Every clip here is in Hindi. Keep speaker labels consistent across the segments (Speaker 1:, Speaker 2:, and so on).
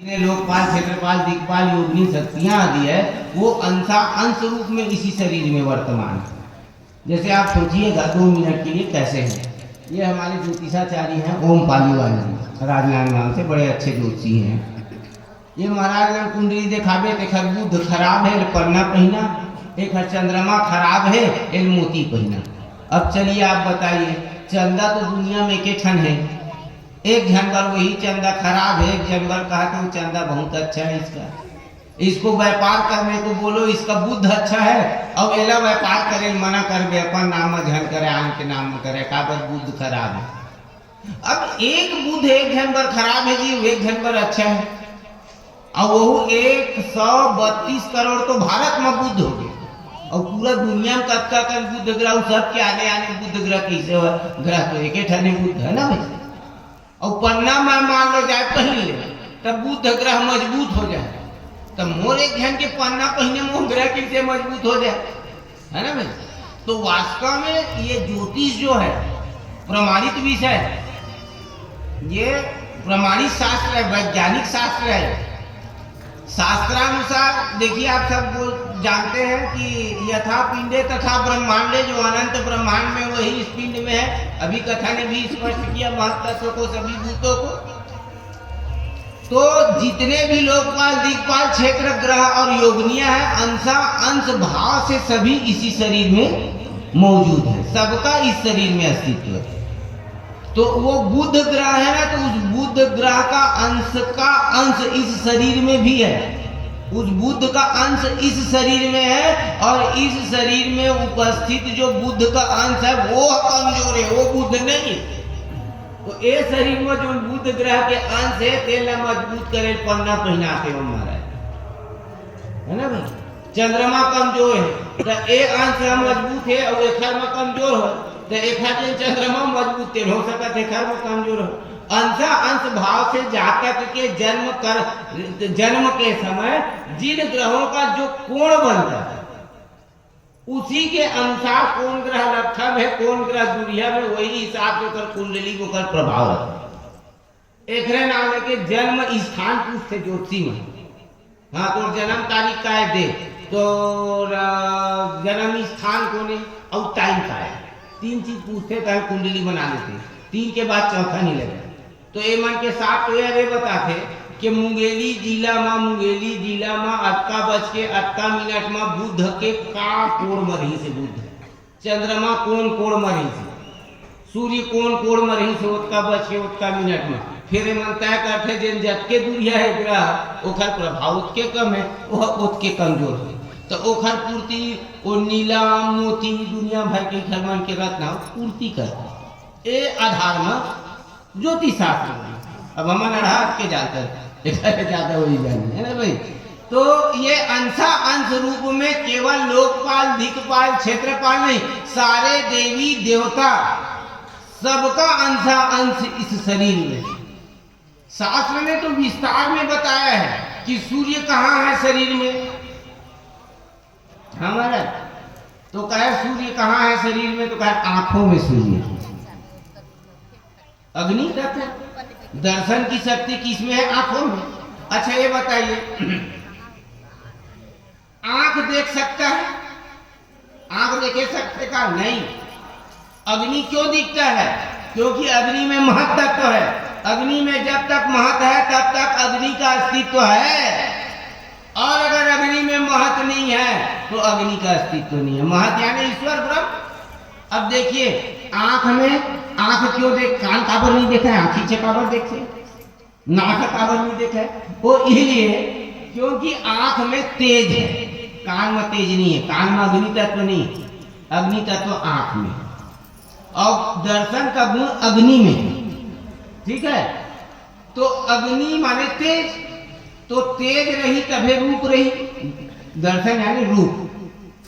Speaker 1: जितने लोकपाल, क्षेत्रपाल, दिक्पाल, योगिनी शक्तियाँ आदि है वो अंश रूप में इसी शरीर में वर्तमान है। जैसे आप सोचिएगा 2 मिनट के लिए कैसे हैं। ये हमारे ज्योतिषाचार्य हैं ओम पालीवाल जी, राजनांदगांव से, बड़े अच्छे ज्योतिषी हैं। ये महाराज ने कुंडली दिखावे, देखा बुध खराब है, पन्ना पहना, एक चंद्रमा खराब है, एक मोती पहना। अब चलिए आप बताइए, चंदा तो दुनिया में एक ठन है, एक जनवर वही चंदा खराब है, एक जनवर कहा कि वो चंदा बहुत अच्छा है, इसको व्यापार करने को बोलो, इसका बुद्ध अच्छा है, अब एला व्यापार करे मना कर अपन नाम झन करे, आन के नाम करे, काबर बुद्ध खराब है। अब एक बुद्ध एक जनवर खराब है जी, एक जनवर अच्छा है, और वो 132 करोड़ तो भारत में बुद्ध हो गए, और पूरा दुनिया में कत्का कर बुद्ध ग्रह, सब के आने आने बुद्ध ग्रह कैसे हो, ग्रह तो एक ठने बुद्ध है ना भाई। और पन्ना में मान लो जाए पहले तब बुद्ध ग्रह मजबूत हो जाए, तब मोर एक घन के पन्ना पहने मोह ग्रह कैसे मजबूत हो जाए, है ना भाई। तो वास्तव में ये ज्योतिष जो है प्रमाणित विषय, ये प्रमाणित शास्त्र है, वैज्ञानिक शास्त्र है। शास्त्रानुसार देखिए, आप सब जानते हैं कि यथा पिंडे तथा ब्रह्मांडे, जो अनंत ब्रह्मांड में वही इस पिंड में है। अभी कथा ने भी स्पष्ट किया महत्त्व को, सभी भूतों को। तो जितने भी लोकपाल, दिक्पाल, क्षेत्र, ग्रह और योगनियां हैं, अंश भाव से सभी इसी शरीर में मौजूद है, सबका इस शरीर में अस्तित्व है। तो वो बुध ग्रह है ना, तो उस बुध ग्रह का अंश इस शरीर में भी है, उस बुध का अंश इस शरीर में है, और इस शरीर में उपस्थित जो बुध का अंश है वो कमजोर है, वो बुध नहीं। तो ये शरीर में जो बुध ग्रह के अंश है तेला मजबूत करे पन्ना पहनाते हो महाराज, है ना भाई। चंद्रमा कमजोर है तो ये अंश मजबूत है, और एक में कमजोर हो तो एक चंद्रमा मजबूत तेल हो सकता है, एक में कमजोर हो। अंश भाव से जातक के जन्म के समय जिन ग्रहों का जो कोण बनता है उसी के अनुसार कौन ग्रह लक्षण है, कौन ग्रह दुर्या में, वही हिसाब से कुंडली को कर प्रभाव रखता है। एक नाम है कि जन्म स्थान पूछते ज्योतिषी में, हाँ तो जन्म तारीख का है दे, तो जन्म स्थान को नहीं और टाइम का है, 3 चीज पूछते तो कुंडली बना लेते, 3 के बाद चौथा नहीं लगा। तो ये मन के साथ तो ये बताते कि मुंगेली जिला में अटका बज के 8 मिनट में बुध के का कोण मरही से, बुध चंद्रमा कौन कोण मरही से, सूर्य कौन कोण मरही से, उतका बज के उतका मिनट में। फिर मन तय करते जिन जतके दूरिया है ग्रह ओखर प्रभाव उतके कम है, वह उतके कमजोर है, तो ओखर पूर्ति वो नीला मोती दुनिया भर के घर मन के रत्न पूर्ति करते। ए आधार में ज्योतिष शास्त्र, अब हम अढ़ात के जाकर ज्यादा वही जाने, है ना भाई। तो ये अंश रूप में केवल लोकपाल, दिक्पाल, क्षेत्रपाल नहीं, सारे देवी देवता सबका अंश इस शरीर में। शास्त्र ने तो विस्तार में बताया है कि सूर्य कहाँ है शरीर में, हमारा तो कहे सूर्य कहाँ है शरीर में, तो कहे आंखों में सूर्य, अग्नि तत्व, दर्शन की शक्ति किसमें है, आंखों में। अच्छा ये बताइए, आंख देख सकता है, आंख देखे सकते का नहीं। अग्नि क्यों दिखता है, क्योंकि अग्नि में महत तत्व है, अग्नि में जब तक महत है तब तक अग्नि का अस्तित्व है, और अगर अग्नि में महत नहीं है तो अग्नि का अस्तित्व नहीं है। महत यानी ईश्वर ब्रह्म। अब देखिए आंख में, आंख क्यों देख, कान काबर नहीं देखा है, आंखी से काबर देखे, नाक काबर नहीं देखा है, वो इसलिए क्योंकि आंख में तेज है, कान में तेज नहीं है, कान में अग्नि तत्व नहीं, अग्नि तत्व आंख में, और दर्शन का गुण अग्नि में, ठीक है। तो अग्नि माने तेज, तो तेज रही तभी रूप रही, दर्शन यानी रूप,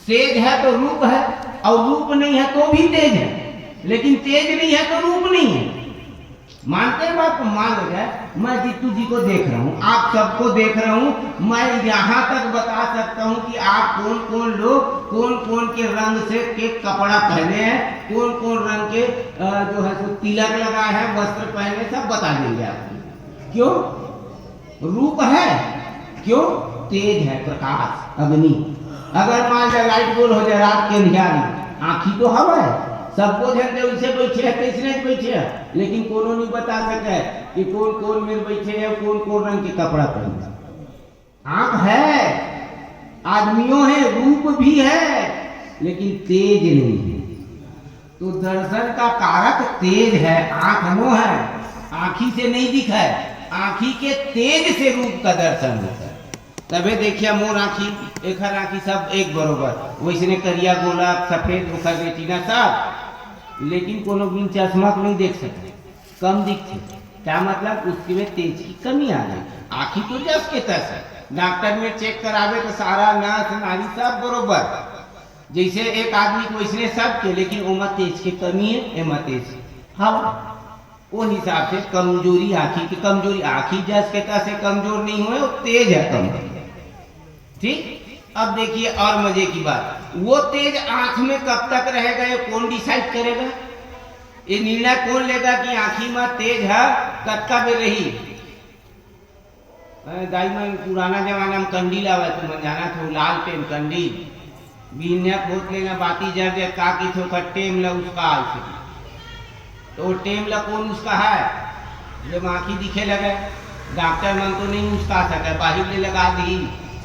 Speaker 1: तेज है तो रूप है, और रूप नहीं है तो भी तेज है, लेकिन तेज नहीं है तो रूप नहीं है। मानते हैं बात, मान लो जाए मैं जीतू जी को देख रहा हूँ, आप सबको देख रहा हूँ, मैं यहाँ तक बता सकता हूँ कि आप कौन कौन लोग कौन कौन के रंग से के कपड़ा पहने हैं, कौन कौन रंग के जो है तिलक लगाए हैं, वस्त्र पहने, सब बता देंगे आपको। क्यों? रूप है, क्यों? तेज है, प्रकाश, अग्नि। अगर मान लिया लाइट गोल हो जाए रात के अंधियारी, आँखी तो हवा है, सबको झंडे उसे बैठे है, कैसने बैठे है, लेकिन कोनो नहीं बता सके कि कौन कौन में बैठे है, कौन कौन रंग के कपड़ा पहने। आँख है, आदमियों है, रूप भी है, लेकिन तेज नहीं है। तो दर्शन का कारक तेज है, आँख नो है, आँखी से नहीं दिखा है, आँखी के तेज से रूप का दर्शन होता है। तबे देखिए मोर आँखी एक आँखी सब एक बरोबर, वैसने करिया गोला सफेद ओखर रेटिना सब, लेकिन कोनो बिन चश्मा को नहीं देख सकते, कम दिखते। क्या मतलब? उसके में तेज की कमी आ गई। आँखी तो जस के तस है, डॉक्टर में चेक करावे तो सारा नाक नाड़ी सब बरोबर, जैसे एक आदमी को वैसने सब के, लेकिन ओमा तेज की कमी है, एमा तेज हवा। वो हिसाब से कमजोरी आँखी की, कमजोरी आँखी जस के तस से कमजोर नहीं हुए, वो तेज है कम। ठीक। अब देखिए और मजे की बात, वो तेज आंख में कब तक रहेगा ये कौन डिसाइड करेगा? ये निर्णय कौन लेगा कि आंखी में तेज है कटका में रही? दाई में पुराना जमाना में कंडील आवा तो मन जाना था, लाल टेम कंडील बीन्या खोद लेना बाती जर दे का की थो टेम ला उसका आल, तो टेम ला कौन उसका है? जब आंखी दिखे लगे, डॉक्टर मन तो नहीं उसका सके, बाहर ले लगा दी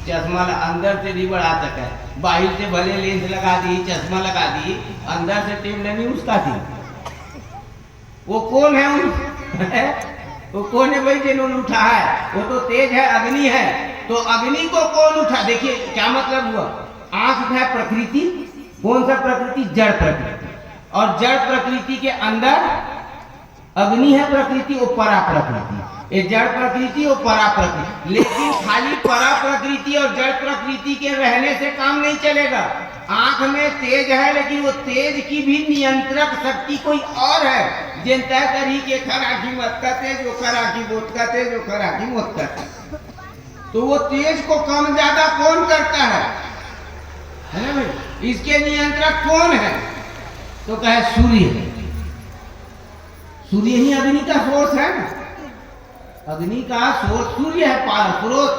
Speaker 1: चश्मा, अंदर से नहीं बढ़ा सके, बाहर से भले लेंस लगा दी, चश्मा लगा दी, अंदर से टेम नहीं उसका थी। वो कौन है? वो कौन है भाई जिन्होंने उठा है? वो तो तेज है, अग्नि है। तो अग्नि को कौन उठा? देखिए क्या मतलब हुआ, आंख है प्रकृति, कौन सा प्रकृति? जड़ प्रकृति, और जड़ प्रकृति के अंदर अग्नि है प्रकृति और परा प्रकृति। ये जड़ प्रकृति और परा प्रकृति, लेकिन खाली परा प्रकृति और जड़ प्रकृति के रहने से काम नहीं चलेगा। आंख में तेज है, लेकिन वो तेज की भी नियंत्रक शक्ति कोई और है, जिन तय करी के खराखी मत का तेज, वो खराखी बोत का तेज, वो खराखी मोत का तेज। तो वो तेज को कम ज्यादा कौन करता है ना भाई? इसके नियंत्रक कौन है? तो कहे सूर्य। सूर्य ही अग्नि का सोर्स है ना, अग्नि का सोर्स सूर्य है, स्रोत।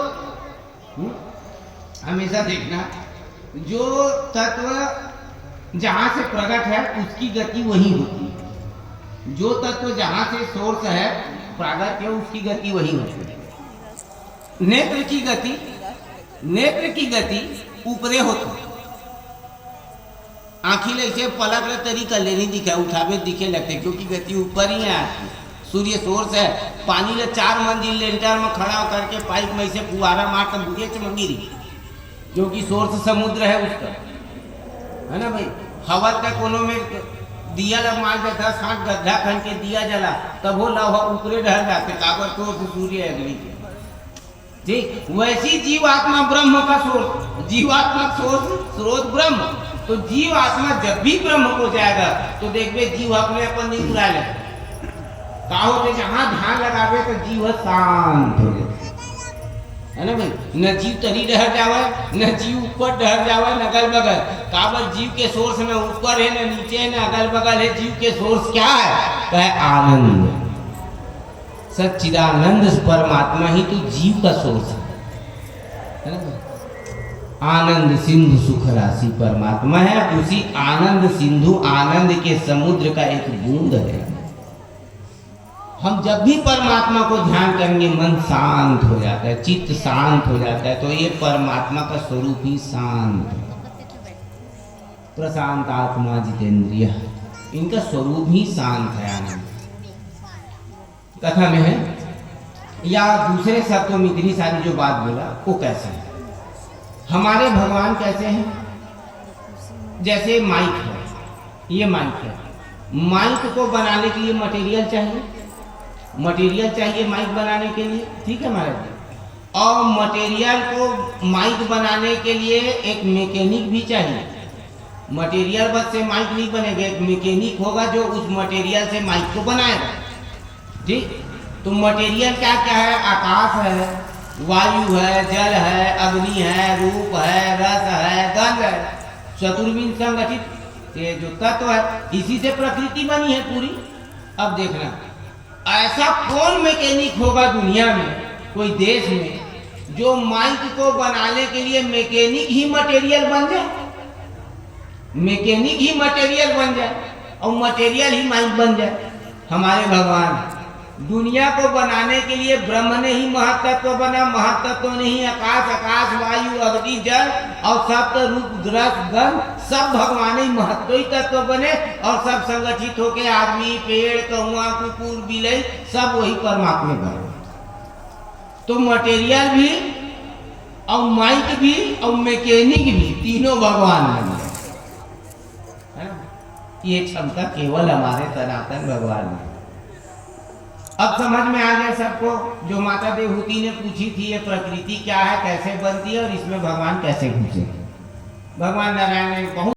Speaker 1: हमेशा देखना, जो तत्व जहां से प्रकट है उसकी गति वही होती है, जो तत्व जहां से सोर्स है प्रकट है उसकी गति वही होती है। नेत्र की गति ऊपरे होती, आँखी ले पलक ले तरीका ले नहीं दिखा, उठावे दिखे लगते, क्योंकि गति ऊपर ही है। सूर्य सोर्स है, पानी ले 4 मंजिल लेंटर में खड़ा होकर के पाइप में से फुहारा मारकर बुढ़े चमंगी रही, क्योंकि सोर्स समुद्र है उसका, है ना भाई? हवा तक कोनो में दिया लग मार देता, 7 गड्ढा खन के दिया जला, तब वो लवा ऊपरे रह जाते, काबर सोर्स सूर्य है अग्नि के। ठीक वैसी जीवात्मा ब्रह्म का सोर्स, जीवात्मा सोर्स स्रोत ब्रह्म। तो जीव आत्मा जब भी ब्रह्म को जाएगा तो देखबे जीव अपने अपन नहीं उड़ा ले, का होते जहां ध्यान लगावे तो जीव शांत हो जाए, है ना भाई? न जीव तरी रह जावे, न जीव ऊपर रह जावे, न अगल बगल। काबर जीव के सोर्स में ऊपर है, न नीचे है, न अगल बगल है। जीव के सोर्स क्या है? कहे आनंद, सच्चिदानंद परमात्मा ही तो जीव का सोर्स है ना? आनंद सिंधु सुख राशि परमात्मा है, उसी आनंद सिंधु, आनंद के समुद्र का एक बूंद है। हम जब भी परमात्मा को ध्यान करेंगे मन शांत हो जाता है, चित्त शांत हो जाता है। तो ये परमात्मा का स्वरूप ही शांत है। प्रशांत आत्मा जितेंद्रिय, इनका स्वरूप ही शांत है, आनंद। कथा में है या दूसरे शब्दों में इतनी सारी जो बात बोला वो कैसे है? हमारे भगवान कैसे हैं? जैसे माइक है, ये माइक है, माइक को बनाने के लिए मटेरियल चाहिए, मटेरियल चाहिए माइक बनाने के लिए, ठीक है महाराज। और मटेरियल को माइक बनाने के लिए एक मैकेनिक भी चाहिए। मटेरियल बस से माइक नहीं बनेगा, एक मैकेनिक होगा जो उस मटेरियल से माइक को बनाएगा, ठीक। तो मटेरियल क्या क्या है? आकाश है, वायु है, जल है, अग्नि है, रूप है, रस है, गंध है, चतुर्विंश संगठित ये जो तत्व है, इसी से प्रकृति बनी है पूरी। अब देखना, ऐसा कौन मैकेनिक होगा दुनिया में, कोई देश में जो माइक को बनाने के लिए मैकेनिक ही मटेरियल बन जाए, मैकेनिक ही मटेरियल बन जाए और मटेरियल ही माइक बन जाए। हमारे भगवान दुनिया को बनाने के लिए ब्रह्म ने ही महतत्व बना, महतत्व ने ही आकाश, आकाश वायु अग्नि जल और सप्त रूप ग्रह गण सब भगवान ही महत्व ही तत्व बने और सब संगठित होके आदमी, पेड़, कौआ, कुकुर, बिलाई सब वही परमात्मा बने। तो मटेरियल भी और माइक भी और मैकेनिक भी तीनों भगवान बने। ये क्षमता केवल हमारे सनातन भगवान में। अब समझ में आ गया सबको, जो माता देवहूति ने पूछी थी ये प्रकृति क्या है, कैसे बनती है और इसमें भगवान कैसे घुसे। भगवान नारायण ने बहुत